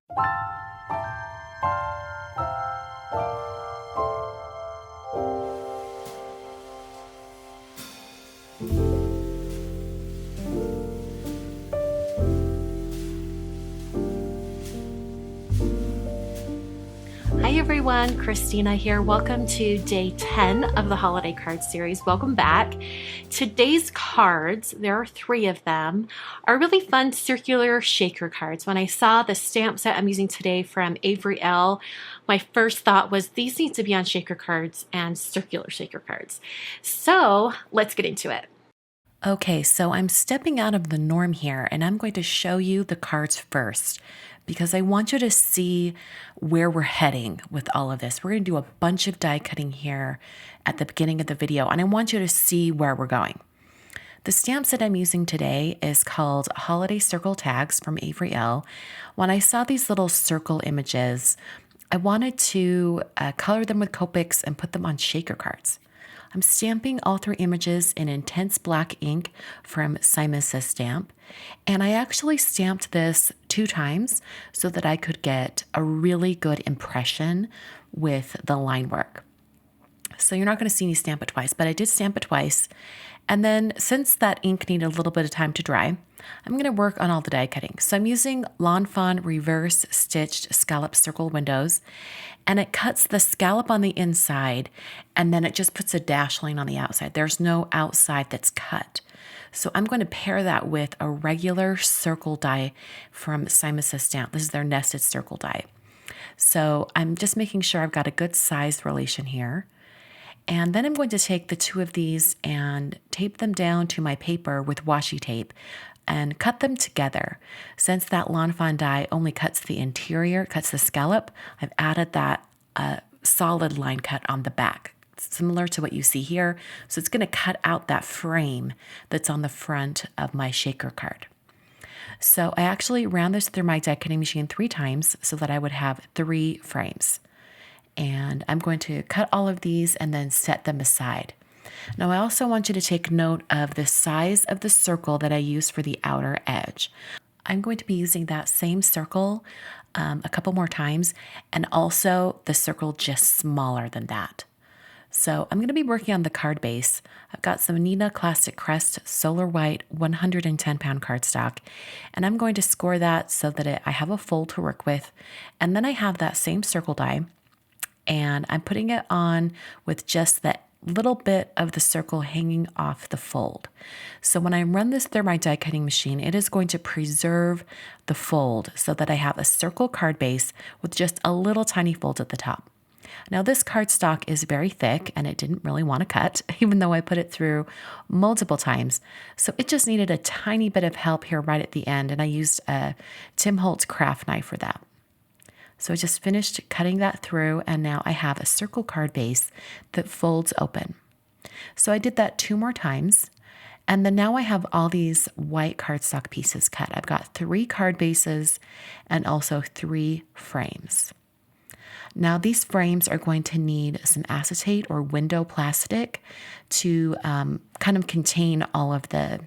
Hi everyone, Christina here. Welcome to day 10 of the holiday card series. Welcome back. Today's cards, there are 3 of them, are really fun circular shaker cards. When I saw the stamp set I'm using today from Avery, Elle, my first thought was these need to be on shaker cards and circular shaker cards. So let's get into it. Okay, so I'm stepping out of the norm here and I'm going to show you the cards first because I want you to see where we're heading with all of this. We're going to do a bunch of die cutting here at the beginning of the video and I want you to see where we're going. The stamp set I'm using today is called Holiday Circle Tags from Avery, Elle. When I saw these little circle images, I wanted to color them with Copics and put them on shaker cards. I'm stamping all 3 images in intense black ink from Simon Says Stamp, and I actually stamped this 2 times so that I could get a really good impression with the line work. So you're not going to see me stamp it twice, but I did stamp it twice. And then since that ink needed a little bit of time to dry, I'm going to work on all the die cutting. So I'm using Fawn reverse stitched scallop circle windows, and it cuts the scallop on the inside and then it just puts a dash line on the outside. There's no outside that's cut. So I'm going to pair that with a regular circle die from Simon Says Stamp. This is their nested circle die. So I'm just making sure I've got a good size relation here. And then I'm going to take the 2 of these and tape them down to my paper with washi tape and cut them together. Since that Lawn Fawn die only cuts the interior, cuts the scallop, I've added that solid line cut on the back, similar to what you see here. So it's going to cut out that frame that's on the front of my shaker card. So I actually ran this through my die cutting machine 3 times so that I would have 3 frames. And I'm going to cut all of these and then set them aside. Now I also want you to take note of the size of the circle that I used for the outer edge. I'm going to be using that same circle a couple more times, and also the circle just smaller than that. So I'm going to be working on the card base. I've got some Neenah Classic Crest Solar White 110-pound cardstock, and I'm going to score that so that I have a fold to work with. And then I have that same circle die, and I'm putting it on with just that little bit of the circle hanging off the fold. So when I run this through my die cutting machine, it is going to preserve the fold so that I have a circle card base with just a little tiny fold at the top. Now this cardstock is very thick and it didn't really want to cut, even though I put it through multiple times. So it just needed a tiny bit of help here right at the end, and I used a Tim Holtz craft knife for that. So I just finished cutting that through, and now I have a circle card base that folds open. So I did that 2 more times, and then now I have all these white cardstock pieces cut. I've got 3 card bases and also 3 frames. Now these frames are going to need some acetate or window plastic to kind of contain all of the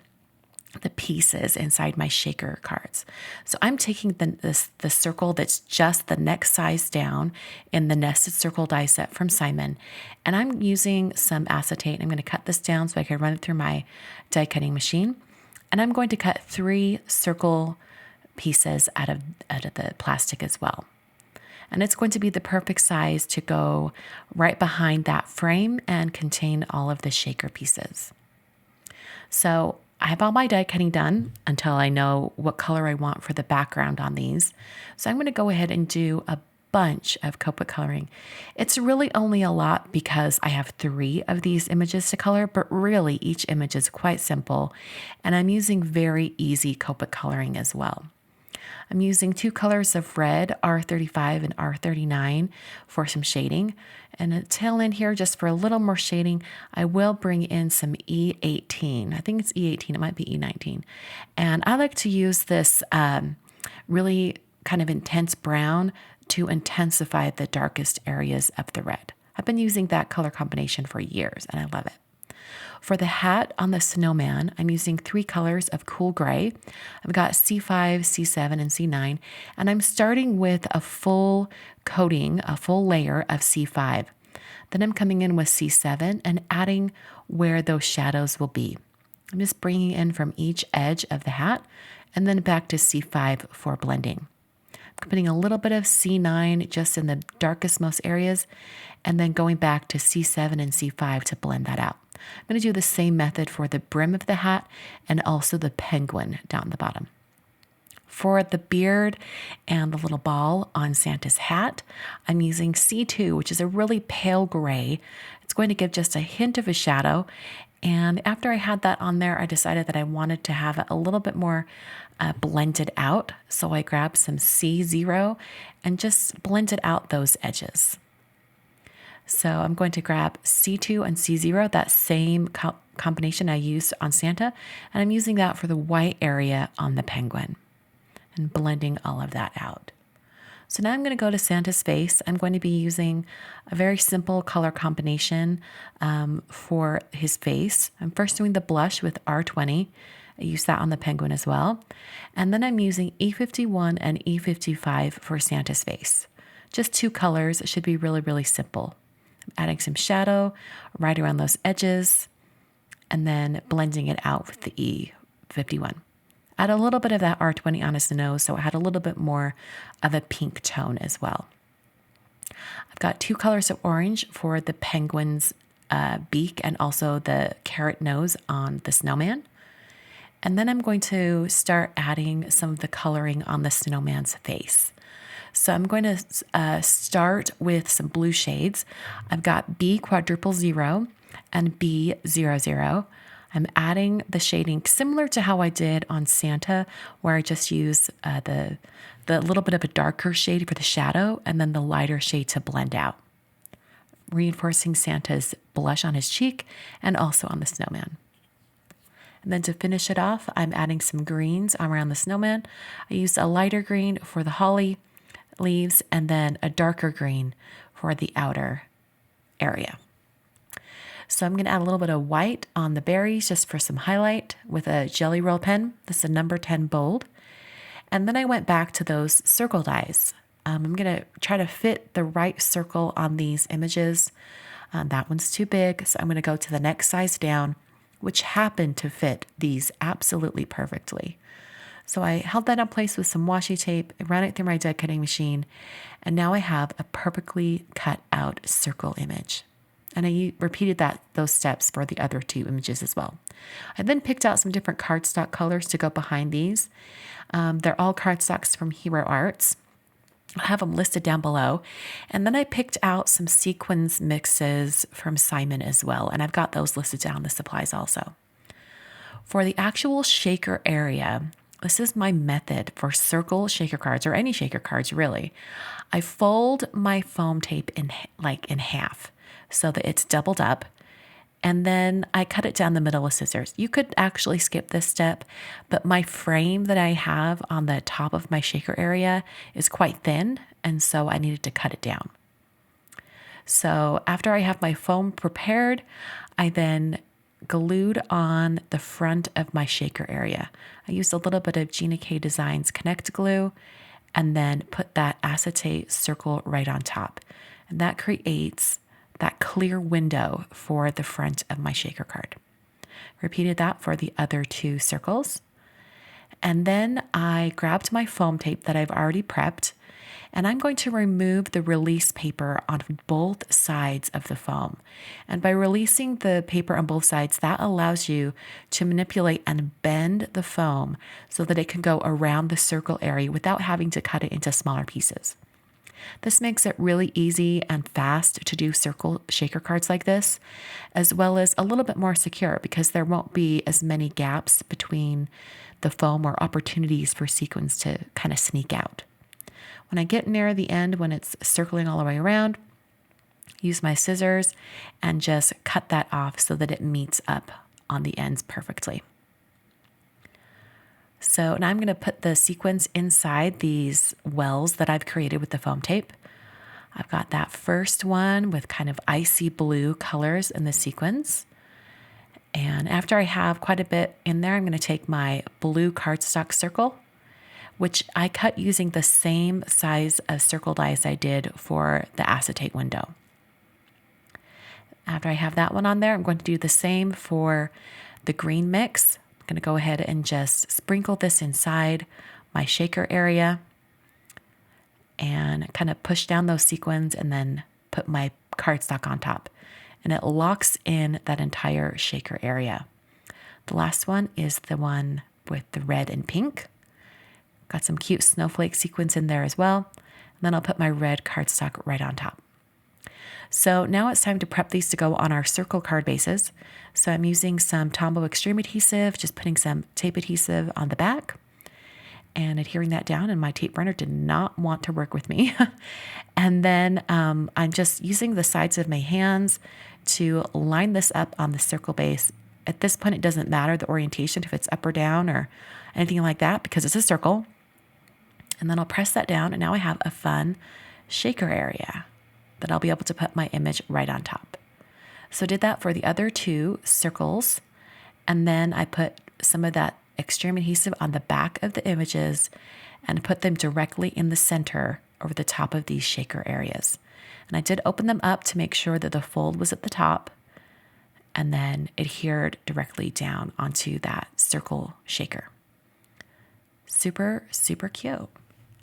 pieces inside my shaker cards. So I'm taking the circle that's just the next size down in the nested circle die set from Simon, and I'm using some acetate. I'm going to cut this down so I can run it through my die cutting machine, and I'm going to cut 3 circle pieces out of the plastic as well. And it's going to be the perfect size to go right behind that frame and contain all of the shaker pieces. So I have all my die cutting done until I know what color I want for the background on these. So I'm going to go ahead and do a bunch of Copic coloring. It's really only a lot because I have 3 of these images to color, but really each image is quite simple, and I'm using very easy Copic coloring as well. I'm using 2 colors of red, R35 and R39, for some shading. And a tail end here, just for a little more shading, I will bring in some E18. I think it's E18, it might be E19. And I like to use this really kind of intense brown to intensify the darkest areas of the red. I've been using that color combination for years, and I love it. For the hat on the snowman, I'm using 3 colors of cool gray. I've got C5, C7, and C9, and I'm starting with a full coating, a full layer of C5. Then I'm coming in with C7 and adding where those shadows will be. I'm just bringing in from each edge of the hat and then back to C5 for blending. I'm putting a little bit of C9 just in the darkest, most areas, and then going back to C7 and C5 to blend that out. I'm going to do the same method for the brim of the hat and also the penguin down the bottom. For the beard and the little ball on Santa's hat, I'm using C2, which is a really pale gray. It's going to give just a hint of a shadow. And after I had that on there, I decided that I wanted to have it a little bit more blended out. So I grabbed some C0 and just blended out those edges. So I'm going to grab C2 and C0, that same combination I used on Santa, and I'm using that for the white area on the penguin and blending all of that out. So now I'm going to go to Santa's face. I'm going to be using a very simple color combination for his face. I'm first doing the blush with R20. I use that on the penguin as well. And then I'm using E51 and E55 for Santa's face. Just 2 colors. It should be really, really simple. I'm adding some shadow right around those edges and then blending it out with the E51. Add a little bit of that R20 on his nose so it had a little bit more of a pink tone as well. I've got 2 colors of orange for the penguin's beak and also the carrot nose on the snowman. And then I'm going to start adding some of the coloring on the snowman's face. So I'm going to start with some blue shades. I've got B00 and B00. I'm adding the shading similar to how I did on Santa, where I just use the little bit of a darker shade for the shadow and then the lighter shade to blend out. Reinforcing Santa's blush on his cheek and also on the snowman. And then to finish it off, I'm adding some greens around the snowman. I used a lighter green for the holly leaves and then a darker green for the outer area. So I'm going to add a little bit of white on the berries just for some highlight with a Jelly Roll pen. This is a number 10 bold. And then I went back to those circle dies. I'm going to try to fit the right circle on these images. That one's too big, so I'm going to go to the next size down, which happened to fit these absolutely perfectly. So I held that in place with some washi tape, ran it through my die cutting machine, and now I have a perfectly cut out circle image. And I repeated those steps for the other 2 images as well. I then picked out some different cardstock colors to go behind these. They're all cardstocks from Hero Arts. I have them listed down below. And then I picked out some sequins mixes from Simon as well. And I've got those listed down in the supplies also. For the actual shaker area, this is my method for circle shaker cards or any shaker cards really. I fold my foam tape in half so that it's doubled up. And then I cut it down the middle with scissors. You could actually skip this step, but my frame that I have on the top of my shaker area is quite thin, and so I needed to cut it down. So after I have my foam prepared, I then glued on the front of my shaker area. I used a little bit of Gina K Designs Connect glue and then put that acetate circle right on top. And that creates that clear window for the front of my shaker card. Repeated that for the other 2 circles. And then I grabbed my foam tape that I've already prepped, and I'm going to remove the release paper on both sides of the foam. And by releasing the paper on both sides, that allows you to manipulate and bend the foam so that it can go around the circle area without having to cut it into smaller pieces. This makes it really easy and fast to do circle shaker cards like this, as well as a little bit more secure because there won't be as many gaps between the foam or opportunities for sequins to kind of sneak out. When I get near the end, when it's circling all the way around, use my scissors and just cut that off so that it meets up on the ends perfectly. So now I'm going to put the sequins inside these wells that I've created with the foam tape. I've got that first one with kind of icy blue colors in the sequins. And after I have quite a bit in there, I'm going to take my blue cardstock circle, which I cut using the same size of circle dies I did for the acetate window. After I have that one on there, I'm going to do the same for the green mix. I'm going to go ahead and just sprinkle this inside my shaker area and kind of push down those sequins and then put my cardstock on top. And it locks in that entire shaker area. The last one is the one with the red and pink. Got some cute snowflake sequins in there as well. And then I'll put my red cardstock right on top. So now it's time to prep these to go on our circle card bases. So I'm using some Tombow Extreme adhesive, just putting some tape adhesive on the back and adhering that down, and my tape runner did not want to work with me. And then I'm just using the sides of my hands to line this up on the circle base. At this point, it doesn't matter the orientation, if it's up or down or anything like that, because it's a circle. And then I'll press that down, and now I have a fun shaker area that I'll be able to put my image right on top. So I did that for the other two circles, and then I put some of that extreme adhesive on the back of the images and put them directly in the center over the top of these shaker areas. And I did open them up to make sure that the fold was at the top and then adhered directly down onto that circle shaker. Super, super cute.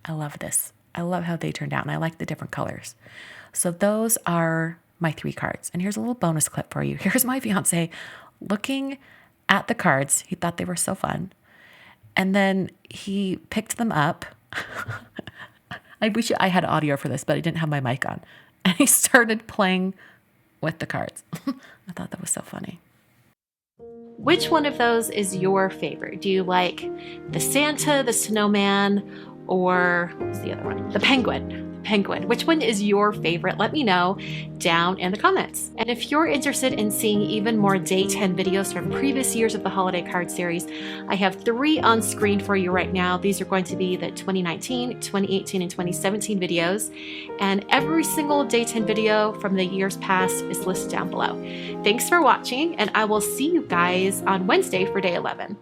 I love this. I love how they turned out, and I like the different colors. So those are my 3 cards. And here's a little bonus clip for you. Here's my fiance looking at the cards. He thought they were so fun. And then he picked them up. I wish I had audio for this, but I didn't have my mic on. And he started playing with the cards. I thought that was so funny. Which one of those is your favorite? Do you like the Santa, the snowman, or what was the other one? The penguin. Which one is your favorite? Let me know down in the comments. And if you're interested in seeing even more Day 10 videos from previous years of the holiday card series, I have 3 on screen for you right now. These are going to be the 2019, 2018, and 2017 videos. And every single Day 10 video from the years past is listed down below. Thanks for watching, and I will see you guys on Wednesday for Day 11.